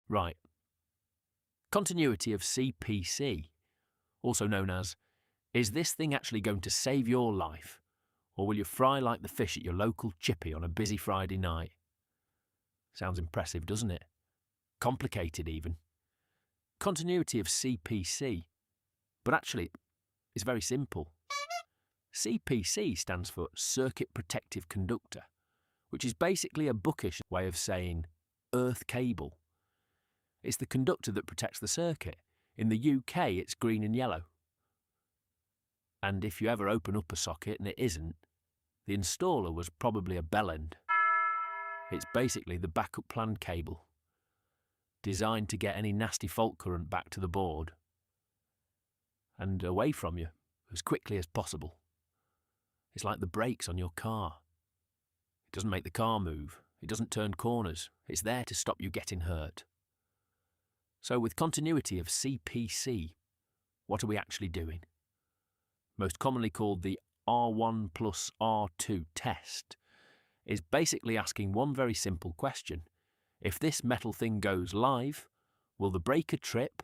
Right. Continuity of CPC, also known as, is this thing actually going to save your life, or will you fry like the fish at your local chippy on a busy Friday night? Sounds impressive, doesn't it? Complicated even. Continuity of CPC, but actually it's very simple. CPC stands for Circuit Protective Conductor, which is basically a bookish way of saying earth cable. It's the conductor that protects the circuit. In the UK, it's green and yellow. And if you ever open up a socket and it isn't, the installer was probably a bellend. It's basically the backup plan cable, designed to get any nasty fault current back to the board and away from you as quickly as possible. It's like the brakes on your car. It doesn't make the car move. It doesn't turn corners. It's there to stop you getting hurt. So with continuity of CPC, what are we actually doing? Most commonly called the R1 plus R2 test, is basically asking one very simple question. If this metal thing goes live, will the breaker trip,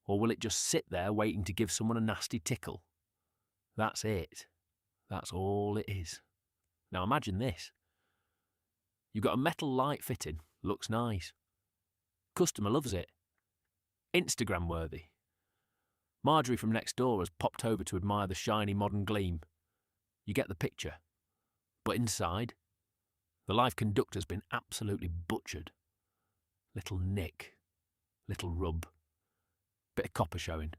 or will it just sit there waiting to give someone a nasty tickle? That's it. That's all it is. Now imagine this. You've got a metal light fitting, looks nice. Customer loves it. Instagram worthy. Marjorie from next door has popped over to admire the shiny modern gleam. You get the picture. But inside, the live conductor's been absolutely butchered. Little nick, little rub, bit of copper showing.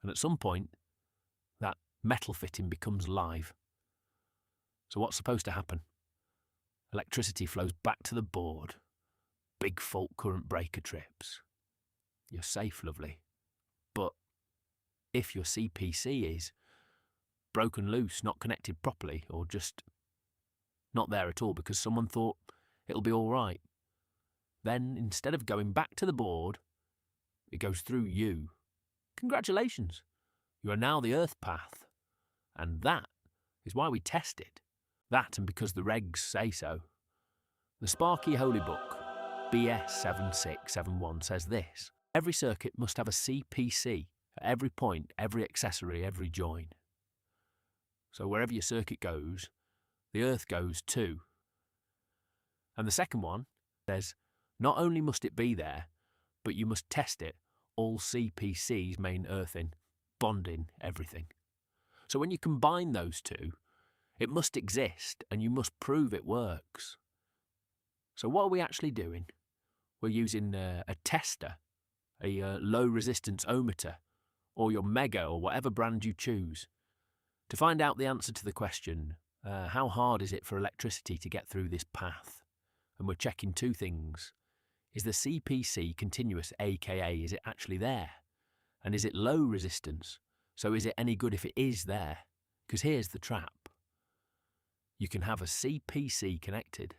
And at some point, that metal fitting becomes live. So what's supposed to happen? Electricity flows back to the board. Big fault current breaker trips. You're safe, lovely. But if your CPC is broken loose, not connected properly, or just not there at all because someone thought it'll be all right, then instead of going back to the board, it goes through you. Congratulations, you are now the earth path. And that is why we test it. That and because the regs say so. The Sparky Holy Book, BS 7671, says this: every circuit must have a CPC at every point, every accessory, every join. So wherever your circuit goes, the earth goes too. And the second one says, not only must it be there, but you must test it, all CPCs main earthing, bonding, everything. So when you combine those two, it must exist and you must prove it works. So what are we actually doing? We're using a tester, a low resistance ohmmeter, or your Mega or whatever brand you choose, to find out the answer to the question, how hard is it for electricity to get through this path? And we're checking two things. Is the CPC continuous, aka is it actually there? And is it low resistance? So is it any good if it is there? Because here's the trap. You can have a CPC connected,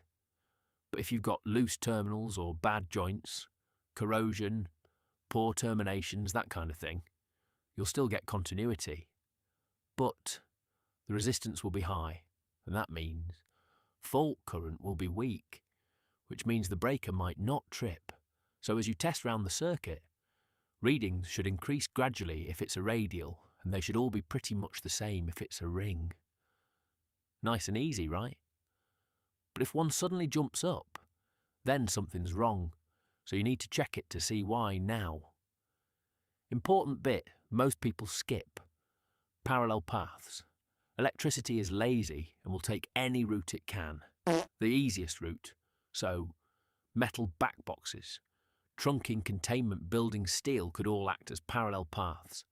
but if you've got loose terminals or bad joints, corrosion, poor terminations, that kind of thing, you'll still get continuity. But the resistance will be high, and that means fault current will be weak, which means the breaker might not trip. So as you test round the circuit, readings should increase gradually if it's a radial, and they should all be pretty much the same if it's a ring. Nice and easy, right? But if one suddenly jumps up, then something's wrong, so you need to check it to see why now. Important bit most people skip: parallel paths. Electricity is lazy and will take any route it can. The easiest route, so metal backboxes, trunking containment building steel could all act as parallel paths.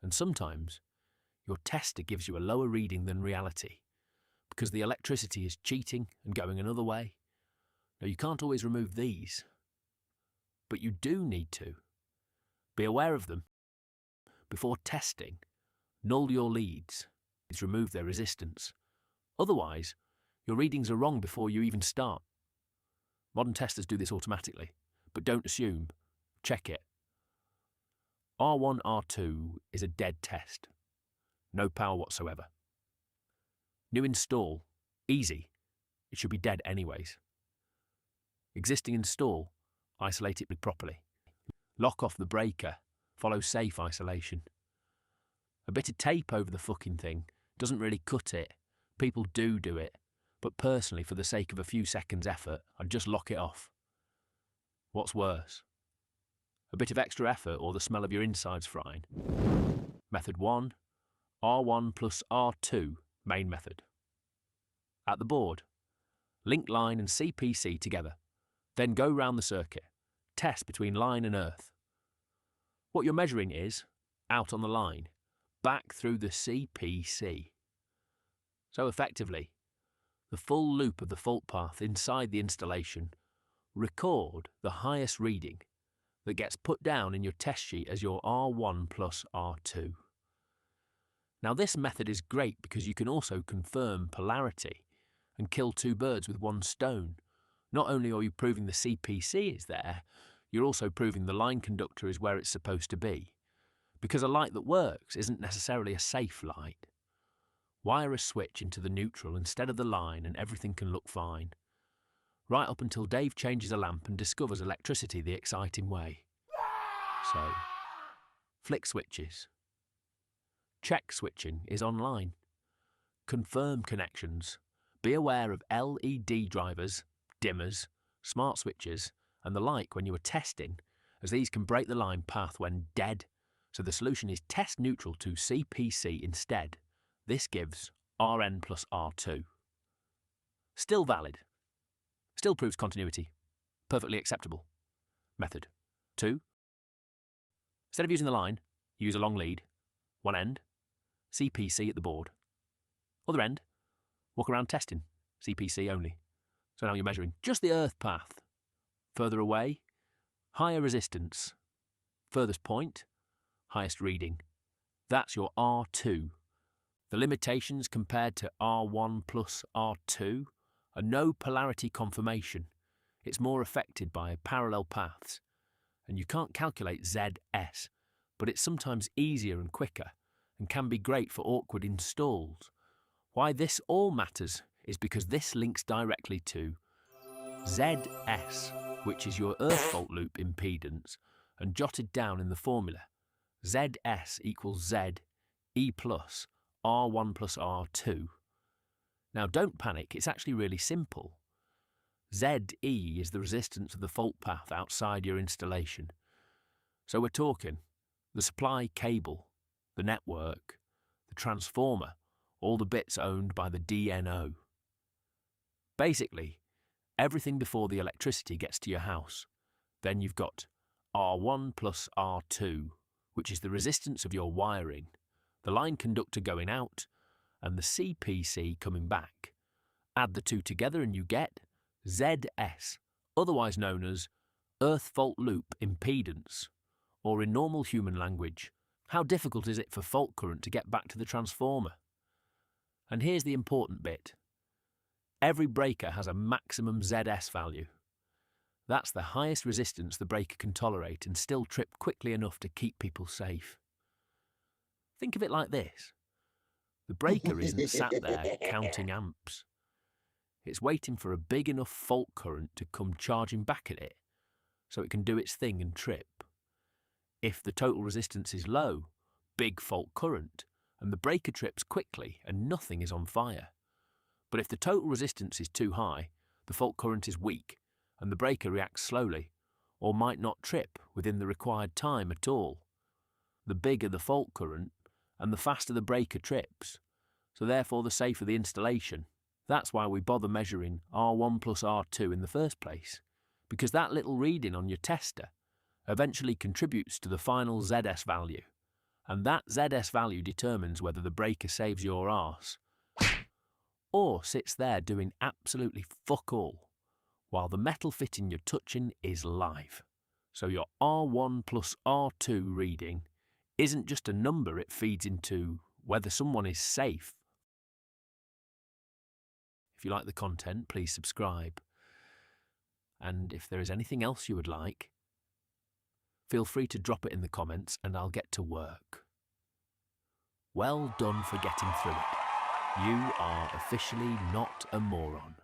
And sometimes your tester gives you a lower reading than reality, because the electricity is cheating and going another way. Now you can't always remove these, but you do need to. Be aware of them. Before testing, null your leads, remove their resistance. Otherwise, your readings are wrong before you even start. Modern testers do this automatically, but don't assume. Check it. R1, R2 is a dead test. No power whatsoever. New install, easy. It should be dead anyways. Existing install, isolate it properly. Lock off the breaker, follow safe isolation. A bit of tape over the fucking thing doesn't really cut it. People do it, but personally, for the sake of a few seconds effort, I'd just lock it off. What's worse? A bit of extra effort or the smell of your insides frying? Method 1, R1 plus R2, main method. At the board, link line and CPC together, then go round the circuit, test between line and earth. What you're measuring is, out on the line, back through the CPC. So effectively, the full loop of the fault path inside the installation, record the highest reading that gets put down in your test sheet as your R1 plus R2. Now this method is great because you can also confirm polarity and kill two birds with one stone. Not only are you proving the CPC is there, you're also proving the line conductor is where it's supposed to be. Because a light that works isn't necessarily a safe light. Wire a switch into the neutral instead of the line and everything can look fine. Right up until Dave changes a lamp and discovers electricity the exciting way. So, flick switches. Check switching is online. Confirm connections. Be aware of LED drivers, dimmers, smart switches, and the like when you are testing, as these can break the line path when dead. So the solution is test neutral to CPC instead. This gives RN plus R2. Still valid. Still proves continuity. Perfectly acceptable. Method 2. Instead of using the line, use a long lead. One end, CPC at the board. Other end, walk around testing, CPC only. So now you're measuring just the earth path. Further away, higher resistance. Furthest point, highest reading. That's your R2. The limitations compared to R1 plus R2 are no polarity confirmation. It's more affected by parallel paths. And you can't calculate ZS, but it's sometimes easier and quicker and can be great for awkward installs. Why this all matters is because this links directly to ZS, which is your earth fault loop impedance, and jotted down in the formula. ZS equals Z, E plus, R1 plus R2. Now don't panic, it's actually really simple. ZE is the resistance of the fault path outside your installation. So we're talking the supply cable, the network, the transformer, all the bits owned by the DNO. Basically, everything before the electricity gets to your house. Then you've got R1 plus R2, which is the resistance of your wiring, the line conductor going out, and the CPC coming back. Add the two together and you get ZS, otherwise known as earth fault loop impedance, or in normal human language, how difficult is it for fault current to get back to the transformer? And here's the important bit. Every breaker has a maximum ZS value. That's the highest resistance the breaker can tolerate and still trip quickly enough to keep people safe. Think of it like this. The breaker isn't sat there counting amps. It's waiting for a big enough fault current to come charging back at it, so it can do its thing and trip. If the total resistance is low, big fault current, and the breaker trips quickly and nothing is on fire. But if the total resistance is too high, the fault current is weak, and the breaker reacts slowly, or might not trip within the required time at all. The bigger the fault current, and the faster the breaker trips, so therefore the safer the installation. That's why we bother measuring R1 plus R2 in the first place, because that little reading on your tester eventually contributes to the final ZS value, and that ZS value determines whether the breaker saves your arse, or sits there doing absolutely fuck all, while the metal fitting you're touching is live. So your R1 plus R2 reading isn't just a number, it feeds into whether someone is safe. If you like the content, please subscribe. And if there is anything else you would like, feel free to drop it in the comments and I'll get to work. Well done for getting through it. You are officially not a moron.